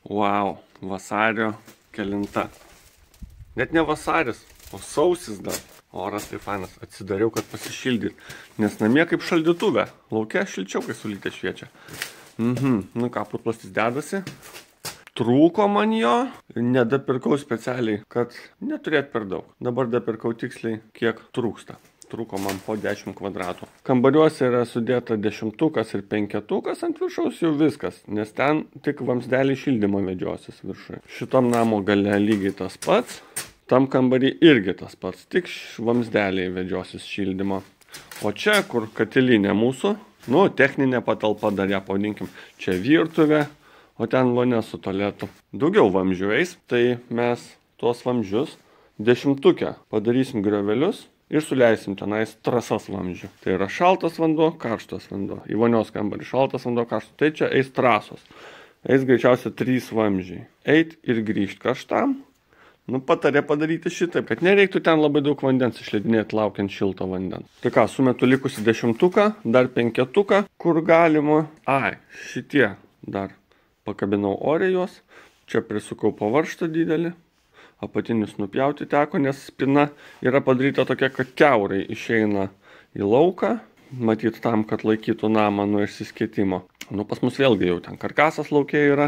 Wow, vasario kelinta. Net ne vasaris, o sausis dar. Oras tai fainas. Atsidariau, kad pasišildyt. Nes namie kaip šaldytuve. Lauke šilčiau, kai sulytė šviečia. Nu ką, putplastis dedasi. Trūko man jo. Nedapirkau specialiai, kad neturėt per daug. Dabar dapirkau tiksliai, kiek trūksta. Trūko man po 10 kvadratų. Kambariuose yra sudėta 10-tukas ir 5-tukas, ant viršaus jau viskas, nes ten tik vamsdelį šildymo vedžiosis viršui. Šitam namo gale lygiai tas pats, tam kambarį irgi tas pats, tik vamsdeliai vedžiosis šildymo. O čia, kur katilinė mūsų, techninė patalpa dar ją pavadinkim, čia virtuvė, o ten vonia su tualetu. Daugiau vamzdžių eis, tai mes tuos vamzdžius 10-tukę padarysim griovelius ir suleisim tenais trasas vamzdžių. Tai yra šaltas vanduo, karštas vanduo. Į vonios kambarį šaltas vanduo, karštas. Tai čia eis trasos. Eis greičiausiai 3 vamzdžiai. Eit ir grįžti karštam. Patarė padaryti šitaip, kad nereiktų ten labai daug vandens išleidinėti laukiant šilto vandens. Tai ką, sumetu likusi 10-tuką, dar 5-tuką, kur galima. Šitie dar pakabinau ore juos. Čia prisukau pavarštą didelį. Apatinius nupjauti teko, nes spina yra padaryta tokia, kad kiaurai išeina į lauką, matyt tam, kad laikytų namą nuo išsiskėtimo. Pas mus vėlgi jau ten karkasas lauke yra,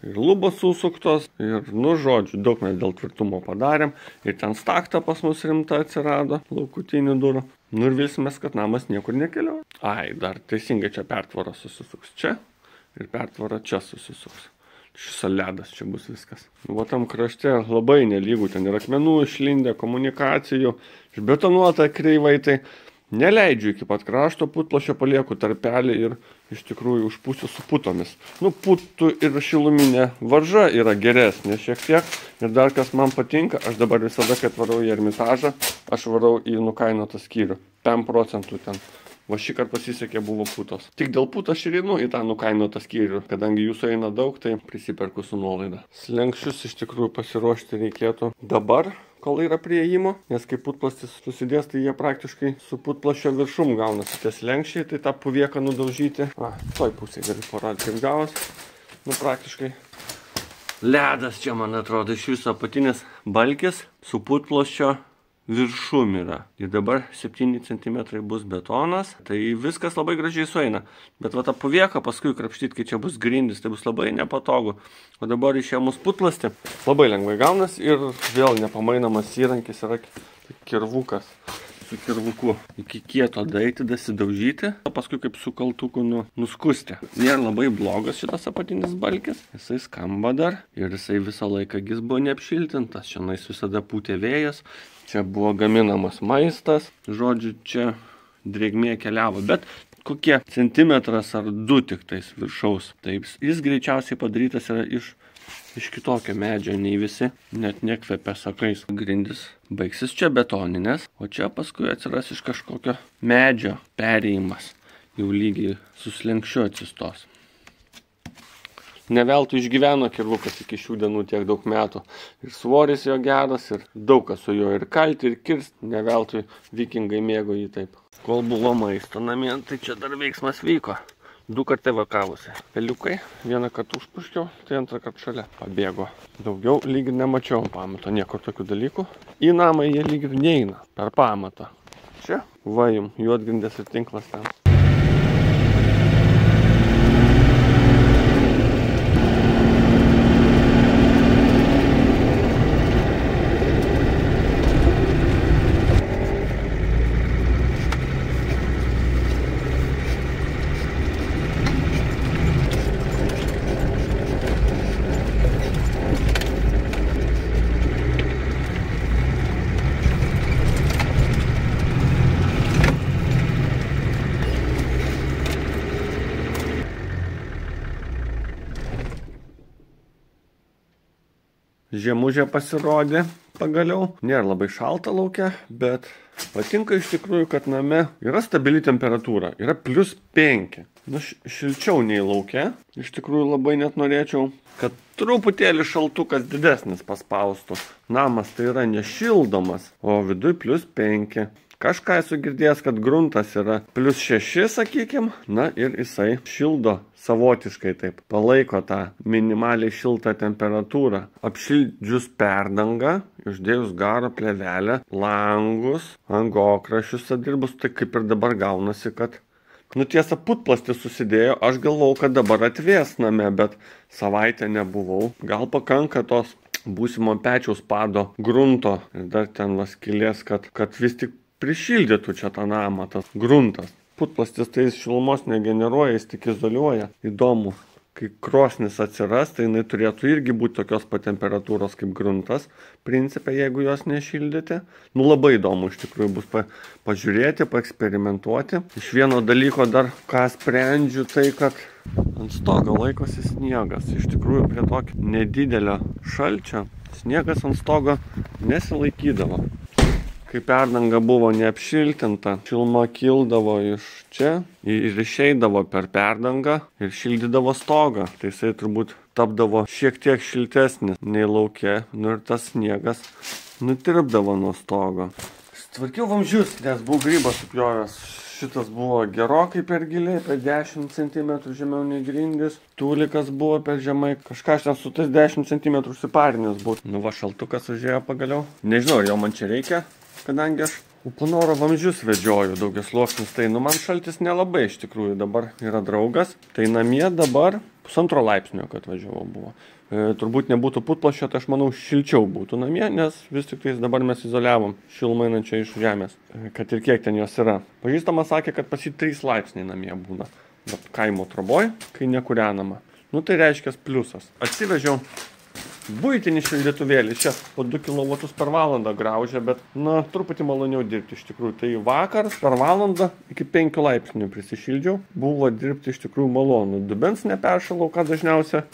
ir lubos susuktos, ir, žodžiu, daug mes dėl tvirtumo padarėm, ir ten stakta pas mus rimta atsirado, laukutinių durų. Ir vilsimės, kad namas niekur nekeliauja. Dar teisingai čia pertvara susisuks čia, ir pertvara čia susisuks. Šis ledas čia bus viskas. Tam krašte labai nelygų, ten yra akmenų išlindę, komunikacijų, išbetonuota kreivai, tai neleidžiu iki pat krašto, putplasčio palieku tarpelį ir iš tikrųjų užpūsiu su putomis. Putų ir šiluminė varža yra geresnė šiek tiek. Ir dar kas man patinka, aš dabar visada, kai varau į Ermitažą, aš varau į nukainotą skyrių. 5% ten. Va šįkart pasisekė buvo putos. Tik dėl putos aš ir einu į tą nukainotą skyrių. Kadangi jūsų eina daug, tai prisiperku su nuolaida. Slenkščius iš tikrųjų pasiruošti reikėtų dabar, kol yra prie įėjimo. Nes kai putplastis susidės, tai jie praktiškai su putplasčio viršum gaunasi tie slenkščiai. Tai tą puvieką nudaužyti. Toj pusėje galiu parodyti, kaip gavos. Praktiškai ledas čia, man atrodo, iš viso apatinis balkis su putplasčio viršum yra. Ir dabar 7 cm bus betonas, tai viskas labai gražiai sueina. Bet tą puvieką paskui krapštyti, kai čia bus grindis, tai bus labai nepatogu. O dabar išėmus putplastį labai lengvai gaunas ir vėl nepamainamas įrankis yra kirvukas. Su kirvuku iki kieto daeiti, dasidaužyti, o paskui kaip su kaltuku nuskusti. Nėra labai blogas šitas apatinis balkis, jisai skamba dar ir jisai visą laiką gis buvo neapšiltintas, šiandien visada pūtė vėjas, čia buvo gaminamas maistas, žodžiu, čia drėgmė keliavo, bet kokie centimetras ar 2 tik tais viršaus. Taip, jis greičiausiai padarytas yra iš kitokio medžio nei visi, net nekvepia sakais. Grindis baigsis čia betoninės, o čia paskui atsiras iš kažkokio medžio perėjimas. Jau lygiai su slenkščiu atsistos. Neveltui išgyveno kirvukas iki šių dienų tiek daug metų. Ir svoris jo geras, ir daug kas su juo ir kalti, ir kirsti. Neveltui vikingai mėgo jį taip. Kol buvo maisto namie, tai čia dar veiksmas vyko. 2 kartai vakavusi. Peliukai, 1 kartą užpuškiau, tai 2 kartą šalia pabėgo. Daugiau lyg ir nemačiau pamato, niekur tokių dalykų. Į namą jie lyg ir neina per pamatą. Čia, jum, juodgrindės ir tinklas ten. Žiemužė pasirodė pagaliau. Nėra labai šalta lauke, bet patinka iš tikrųjų, kad name yra stabili temperatūra. Yra +5. Šilčiau nei lauke. Iš tikrųjų labai net norėčiau, kad truputėlį šaltukas didesnis paspaustų. Namas tai yra nešildomas, o viduj +5. Kažką esu girdėjęs, kad gruntas yra +6, sakykim, na ir jisai šildo savotiškai taip, palaiko tą minimaliai šiltą temperatūrą. Apšildžius perdangą, uždėjus garo plėvelę, langus, angokrašius atdirbus, tai kaip ir dabar gaunasi, kad tiesa, putplastis susidėjo, aš galvau, kad dabar atvės name, bet savaitę nebuvau. Gal pakanka tos būsimo pečiaus pado grunto ir dar ten skylės, kad vis tik prišildytų čia tą namą, tas gruntas. Putplastis tai šilumos negeneruoja, jis tik izoliuoja. Įdomu, kai krosnis atsiras, tai jinai turėtų irgi būti tokios pat temperatūros kaip gruntas, principe, jeigu jos nešildyti. Labai įdomu iš tikrųjų bus pažiūrėti, paeksperimentuoti. Iš vieno dalyko dar ką sprendžiu, tai kad ant stogo laikosi sniegas. Iš tikrųjų prie tokio nedidelio šalčio sniegas ant stogo nesilaikydavo. Kai perdanga buvo neapšiltinta, šiluma kildavo iš čia ir išeidavo per perdangą ir šildydavo stogą. Tai jisai turbūt tapdavo šiek tiek šiltesnis nei lauke, ir tas sniegas nutirpdavo nuo stogo. Tvarkiau vamzdžius, nes buvau grybą supjovęs. Šitas buvo gerokai per giliai, per 10 cm žemiau nei grindis. Tūlikas buvo per žemai, kažką aš ten su tais 10 cm užsiparinęs būtų. Šaltukas užėjo pagaliau. Nežinau, ar jo man čia reikia, kadangi aš Uponoro vamzdžius vedžioju daugiasluoksnius, tai man šaltis nelabai iš tikrųjų dabar yra draugas. Tai namie dabar 1,5 laipsnio, kad važiavau buvo. Turbūt nebūtų putplasčio, tai aš manau šilčiau būtų namie, nes vis tik tais dabar mes izoliavom šilumą einančią iš žemės, kad ir kiek ten jos yra. Pažįstamas sakė, kad pas jį 3 laipsniai namie būna, bet kaimo troboj, kai nekūrenama. Tai reiškia pliusas. Atsivežiau buitinį šildytuvėlį, čia po 2 kW per valandą graužia, bet truputį maloniau dirbti iš tikrųjų. Tai vakar per valandą iki 5 laipsnių prisišildžiau, buvo dirbti iš tikrųjų malonu. Dubens neperšalau, ką dažniausia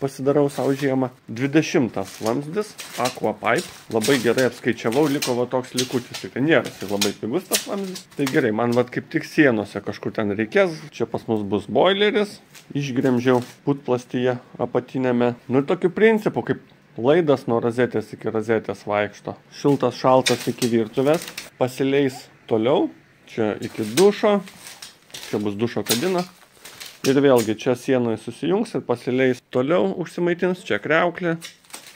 pasidarau savo žiemą. 20 vamzdis, Aquapipe, labai gerai apskaičiavau, liko toks likutis. Tai nėra labai pigus tas vamzdis. Tai gerai, man kaip tik sienose kažkur ten reikės. Čia pas mus bus boileris, išgremžiau putplastyje apatinėme. Ir tokiu principu, kaip laidas nuo rozetės iki rozetės vaikšto. Šiltas, šaltas iki virtuvės. Pasileis toliau, čia iki dušo, čia bus dušo kabina. Ir vėlgi čia sienoje susijungs ir pasileis toliau, užsimaitins, čia kriauklė,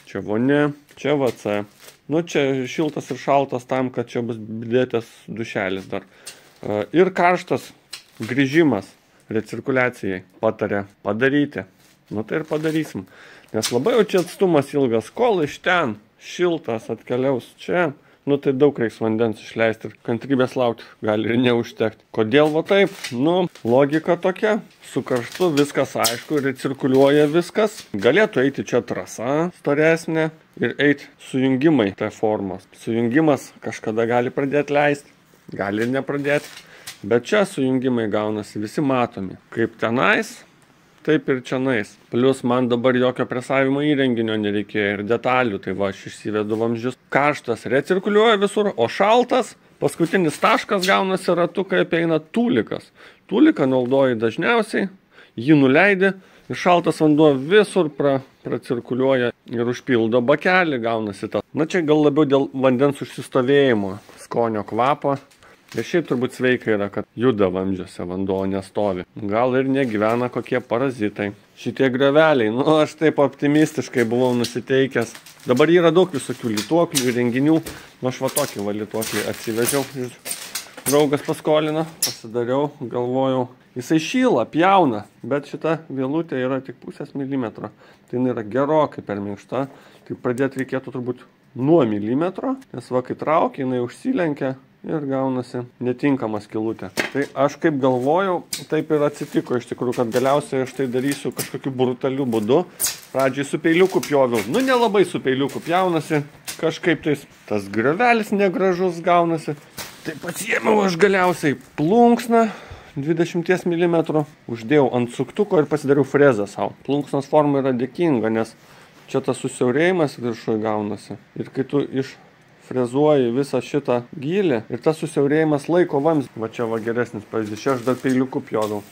čia vonia, čia WC. Čia šiltas ir šaltas tam, kad čia bus bidetės dušelis dar. Ir karštas grįžimas recirkuliacijai patarė padaryti. Tai ir padarysim. Nes labai jau čia atstumas ilgas, kol iš ten šiltas atkeliaus čia. Tai daug reiks vandens išleisti ir kantrybės laukti gali ir neužtekti. Kodėl taip? Logika tokia. Su karštu viskas aišku ir cirkuliuoja viskas. Galėtų eiti čia trasa storesnė ir eiti sujungimai tai formos. Sujungimas kažkada gali pradėti leisti, gali ir nepradėti. Bet čia sujungimai gaunasi visi matomi. Kaip tenais, taip ir čianais. Plius man dabar jokio presavimo įrenginio nereikėjo ir detalių, tai aš išsivedu vamzdžius. Karštas recirkuliuoja visur, o šaltas, paskutinis taškas gaunasi ratu, kai apeina tūlikas. Tūliką naudoji dažniausiai, jį nuleidi ir šaltas vanduo visur pracirkuliuoja ir užpildo bakelį, gaunasi tas. Čia gal labiau dėl vandens užsistovėjimo, skonio kvapo. Ir šiaip turbūt sveika yra, kad juda vamzdžiuose, vanduo nestovi. Gal ir negyvena kokie parazitai. Šitie grioveliai, aš taip optimistiškai buvau nusiteikęs. Dabar yra daug visokių lituoklių, renginių. Aš tokį lituoklį atsivežiau. Draugas paskolino, pasidariau, galvojau. Jisai šyla, pjauna, bet šita vielutė yra tik 0,5 milimetro. Tai jinai yra gerokai per minkšta. Tai pradėti reikėtų turbūt nuo milimetro, nes kai traukia, jinai užsilenkia. Ir gaunasi netinkama skylutė. Tai aš kaip galvojau, taip ir atsitiko iš tikrųjų, kad galiausiai aš tai darysiu kažkokiu brutaliu būdu. Pradžiai su peiliuku pjoviau. Nelabai su peiliuku pjaunasi. Kažkaip tas griovelis negražus gaunasi. Tai pasiėmiau aš galiausiai plunksną 20 mm. Uždėjau ant suktuko ir pasidariau frezą savo. Plunksnos forma yra dėkinga, nes čia tas susiaurėjimas viršuje gaunasi. Ir kai tu frezuoji visą šitą gylį ir tas susiaurėjimas laiko vamzdį. Čia geresnis pavyzdys. Čia aš dar peiliuku pjodau.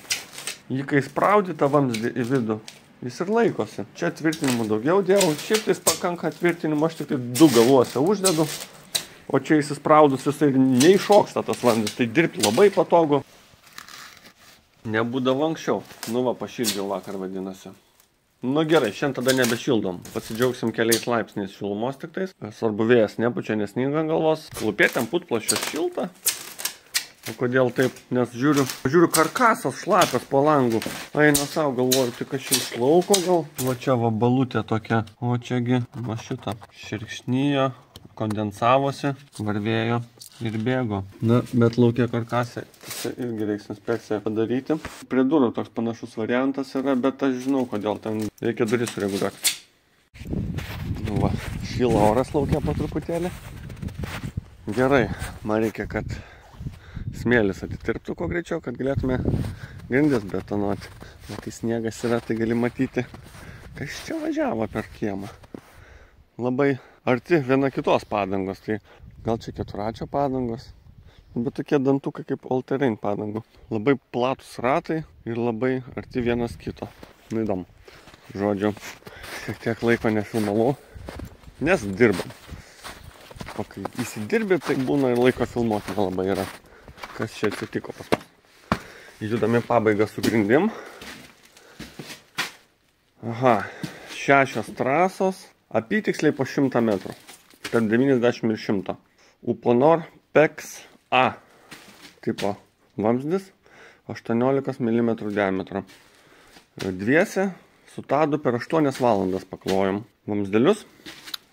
Jį kai spraudi tą vamzdį į vidų, jis ir laikosi. Čia tvirtinimų daugiau dėjau. Šiaip pakanka tvirtinimų, aš tik 2 galuose uždedu. O čia įsispraudus jisai neiššoksta tas vandens, tai dirbti labai patogu. Nebūdavo anksčiau. Nu va, pašildžiau vakar vadinasi. Nu gerai, šiandien tada nebešildom. Pasidžiaugsim keliais laipsniais šilumos tik tais. Svarbu vėjas nepučia, nesninga galvos. Klupėtėm putplaščios šilta. O kodėl taip? Nes žiūriu karkasas šlapias po langu. Eina savo, galvoju, tik aš iš lauko gal. Va čia va balutė tokia. O čiagi, va šitą. Širkšnyjo, kondensavosi, varvėjo ir bėgo. Na, bet laukia karkasė. Irgi reiks inspekciją padaryti. Prie durų toks panašus variantas yra, bet aš žinau, kodėl ten reikia duris sureguliuoti. Nu va, šyla oras laukia po truputėlį. Gerai, man reikia, kad smėlis atitirptų kuo greičiau, kad galėtume grindis betonuoti. Bet kai sniegas yra, tai gali matyti, kas čia važiavo per kiemą. Labai arti viena kitos padangos, tai gal čia keturačio padangos. Bet tokie dantukai kaip all-terrain padangų. Labai platus ratai ir labai arti vienas kito. Nu įdomu. Žodžiu, šiek tiek laiko nefilmavau, nes dirbam. O kai įsidirbi, tai būna ir laiko filmuoti nelabai yra. Kas čia atsitiko pas mus. Judami pabaigą su grindim. Aha, 6 trasos, apytiksliai po 100 metrų. Tarp 90 ir 100. Uponor PEX A tipo vamzdis, 18 mm diametro. Dviese su Tadu per 8 valandas paklojom vamzdelius.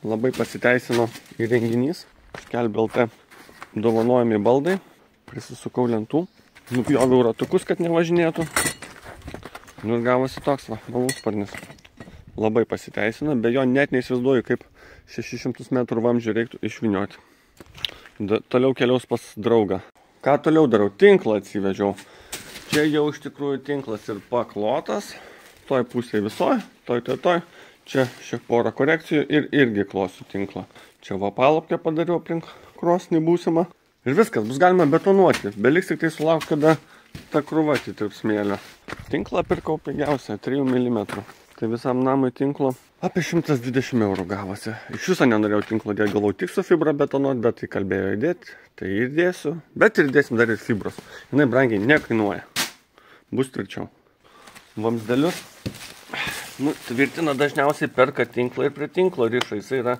Labai pasiteisino įrenginys. Skelbė LT dovanojami baldai. Prisisukau lentų. Nupjoviau ratukus, kad nevažinėtų. Nu ir gavosi toks va, malūnsparnis. Labai pasiteisino. Be jo net neįsivaizduoju, kaip 600 metrų vamzdžių reiktų išvynioti. Toliau keliaus pas draugą. Ką toliau darau? Tinklą atsivežiau. Čia jau iš tikrųjų tinklas ir paklotas. Toj pusėje visoje, toj. Čia šiek porą korekcijų ir irgi klosiu tinklą. Čia va palapkę padariau aplink krosnį būsimą. Ir viskas, bus galima betonuoti. Beliks tik tai sulaukti, kada ta krūva atitirps smėlio. Tinklą pirkau pigiausią, 3 mm. Tai visam namui tinklo apie 120 eurų gavosi. Iš viso nenorėjau tinklo dėti, galvau tik su fibra betonuoti, bet tai kalbėjo įdėti, tai ir dėsiu. Bet ir dėsim dar ir fibros. Jinai brangiai nekainuoja. Bus tvirčiau. Vamzdelius. Nu, tvirtina dažniausiai perka tinklą ir prie tinklo riša. Jisai yra,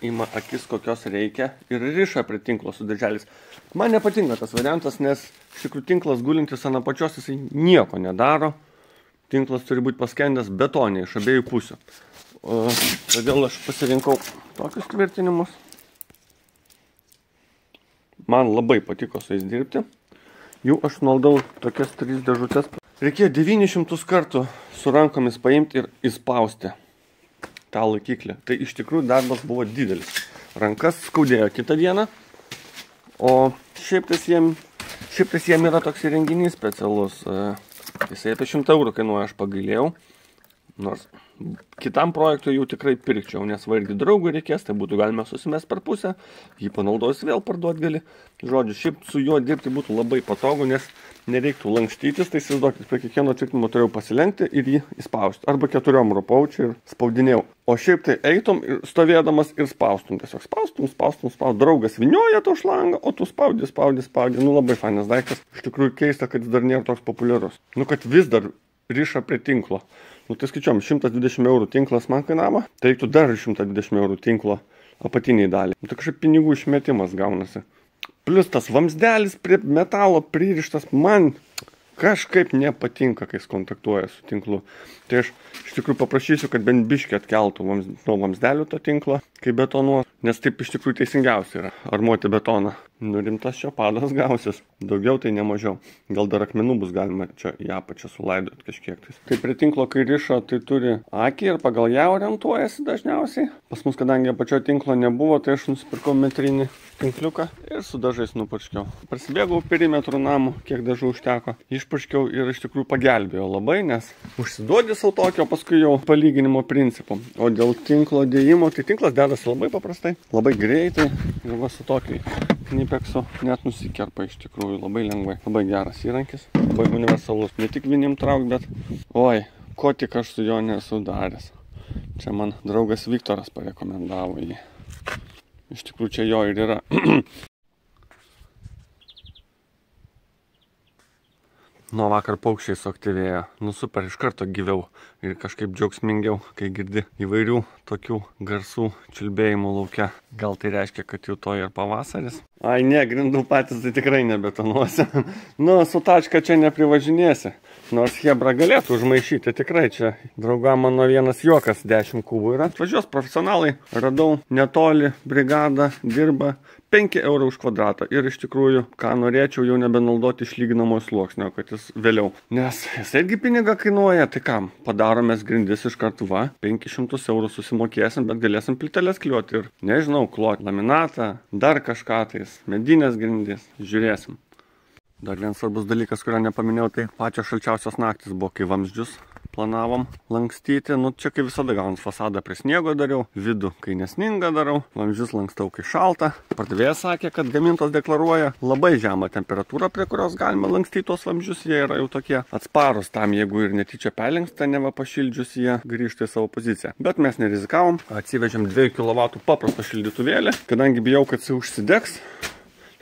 ima akis kokios reikia ir riša prie tinklo su dirželiais. Man nepatinka tas variantas, nes iš tikrųjų tinklas gulintis ant apačios, jisai nieko nedaro. Tinklas turi būti paskendęs betonė iš abiejų pusių. Todėl aš pasirinkau tokius tvirtinimus. Man labai patiko su jais dirbti. Jų aš naldau tokias 3 dėžutės. Reikėjo 900 kartų su rankomis paimti ir įspausti tą laikiklį. Tai iš tikrųjų darbas buvo didelis. Rankas skaudėjo kitą dieną. O šiaip tais jiem yra toks įrenginys specialus. Jisai apie 100 eurų kainuoja, aš pagailėjau. Nors kitam projektui jau tikrai pirkčiau, nes va irgi draugui reikės, tai būtų galima susimest per pusę. Jį panaudojus vėl parduot gali. Žodžiu, šiaip su juo dirbti būtų labai patogu, nes nereiktų lankstytis. Tai įsivaizduokit, prie kiekvieno tvirtinimo turėjau pasilenkti ir jį įspausti. Arba 4 rupaučių ir spaudinėjau. O šiaip tai eitum stovėdamas ir spaustum. Tiesiog spaustum. Draugas vinioja to šlangą, o tu spaudi. Nu labai fainas daiktas. Iš tikrųjų keista, kad jis dar nėra toks populiarus. Nu kad vis dar riša prie tinklo. Nu tai skaičiuom, 120 eurų tinklas man kainavo, tai reiktų dar 120 eurų tinklo apatiniai dalį. Tai kažkaip pinigų išmetimas gaunasi. Plius tas vamsdelis prie metalo pririštas man kažkaip nepatinka, kai jis kontaktuoja su tinklu. Tai aš iš tikrųjų paprašysiu, kad bent biškį atkeltų nuo vamsdelių to tinklo, kai betonuos, nes taip iš tikrųjų teisingiausia yra armuoti betoną. Nu rimtas čia padas gausis, daugiau tai ne mažiau. Gal dar akmenų bus galima čia į apačią sulaidoti kažkiek. Tai prie tinklo, kai riša, tai turi akį ir pagal ją orientuojasi dažniausiai. Pas mus, kadangi apačio tinklo nebuvo, tai aš nusipirkau metrinį tinkliuką ir su dažais nupurškiau. Prasibėgau perimetrų namų, kiek dažų užteko. Išpurškiau ir iš tikrųjų pagelbėjo labai, nes užsiduodi sau tokio paskui jau palyginimo principų. O dėl tinklo dėjimo, tai tinklas dedasi labai paprastai, labai greitai ir va su tokiai knipeksu net nusikerpa iš tikrųjų labai lengvai. Labai geras įrankis, labai universalus. Ne tik vinim trauk, bet oi, ko tik aš su jo nesu daręs. Čia man draugas Viktoras parekomendavo jį. Iš tikrųjų čia jo ir yra. Nuo vakar paukščiai suaktyvėjo. Nu super, iš karto gyviau ir kažkaip džiaugsmingiau, kai girdi įvairių tokių garsų čiulbėjimų lauke. Gal tai reiškia, kad jau to ir pavasaris? Ai ne, grindų patys tai tikrai nebetonuosi. Nu, su tačka čia neprivažinėsi. Nors Hebra galėtų užmaišyti, tikrai čia drauga mano vienas juokas 10 kubų yra. Atvažiuos profesionalai, radau netoli brigadą, dirba 5 eurų už kvadratą. Ir iš tikrųjų, ką norėčiau jau nebenaudoti išlyginamo sluoksnio, kad jis vėliau. Nes jis irgi pinigą kainuoja, tai kam? Padaromės grindis iš karto va, 500 eurų susimokėsim, bet galėsim plyteles kliuoti ir, nežinau, kloti laminatą, dar kažką tais, medinės grindis, žiūrėsim. Dar vienas svarbus dalykas, kurio nepaminėjau, tai pačios šalčiausios naktis buvo, kai vamzdžius planavom lankstyti. Nu, čia kaip visada gaunant fasadą prie sniego dariau, vidų, kai nesninga darau, vamzdžius lankstau, kai šalta. Pardavėjas sakė, kad gamintos deklaruoja labai žemą temperatūrą, prie kurios galima lankstyti tos vamzdžius. Jie yra jau tokie atsparus tam, jeigu ir netyčia perlenksta, neva pašildžius, jie grįžta į savo poziciją. Bet mes nerizikavom, atsivežėm 2 kW paprastą šildytuvėlį, kadangi bijau, kad jis užsidegs.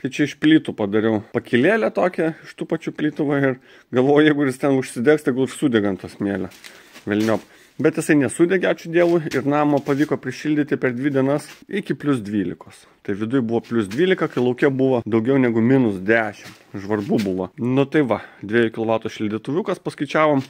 Tai čia iš plytų padariau pakilėlę tokią, iš tų pačių plytų va, ir galvoju, jeigu jis ten užsidegs, tai gal sudegant to smėlio. Velniop. Bet jisai nesudegė, ačiū Dievui, ir namą pavyko prišildyti per 2 dienas iki +12. Tai viduje buvo +12, kai lauke buvo daugiau negu -10. Žvarbu buvo. Nu tai va, 2 kW šildytuviukas paskaičiavom.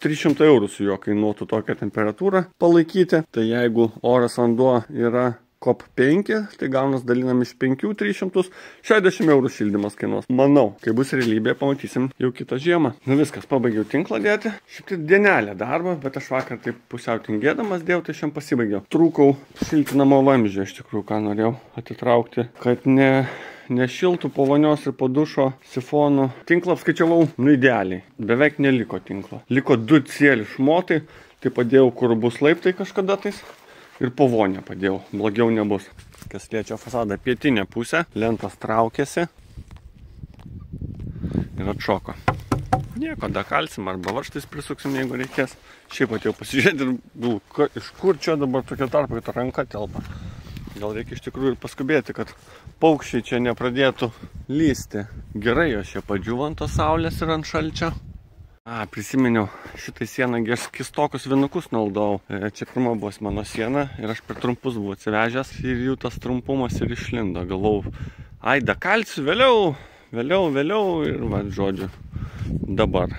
300 eurų su juo kainuotų tokią temperatūrą palaikyti. Tai jeigu oras vanduo yra COP 5, tai gaunas dalinam iš 5 300, 60 eurų šildymas kainuos. Manau, kai bus realybė, pamatysim jau kitą žiemą. Nu viskas, pabaigiau tinklą dėti. Šiek tiek dienelė darbo, bet aš vakar taip pusiau tingėdamas dėjau, tai šiandien pasibaigiau. Trūkau šiltinamo vamzdžio, iš tikrųjų, ką norėjau atitraukti, kad nešiltų po vonios ir po dušo sifonų. Tinklą apskaičiavau, nu idealiai. Beveik neliko tinklo. Liko 2 cieli šmotai, tai padėjau, kur bus laiptai kažkada tais. Ir po vonę padėjau, blogiau nebus. Kas liečia fasadą pietinę pusę, lentos traukėsi ir atšoko. Nieko, dakalsim arba varžtais prisuksim, jeigu reikės. Šiaip atėjau pasižiūrėti ir galvoju, iš kur čia dabar tokia tarpa, kad ranka telpa. Gal reikia iš tikrųjų ir paskubėti, kad paukščiai čia nepradėtų lysti. Gerai, jos čia padžiuvo ant tos saulės ir ant šalčio. Prisiminiau, šitai sieną kistokus vinukus naudojau. Čia pirma buvo mano siena ir aš per trumpus buvau atsivežęs ir jų tas trumpumas ir išlindo. Galvau, ai, dakalsiu vėliau ir va, žodžiu, dabar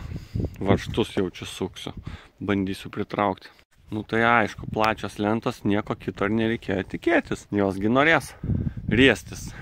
varžtus jau čia suksiu, bandysiu pritraukti. Nu tai aišku, plačios lentos, nieko kito ir nereikėjo tikėtis, josgi norės riestis.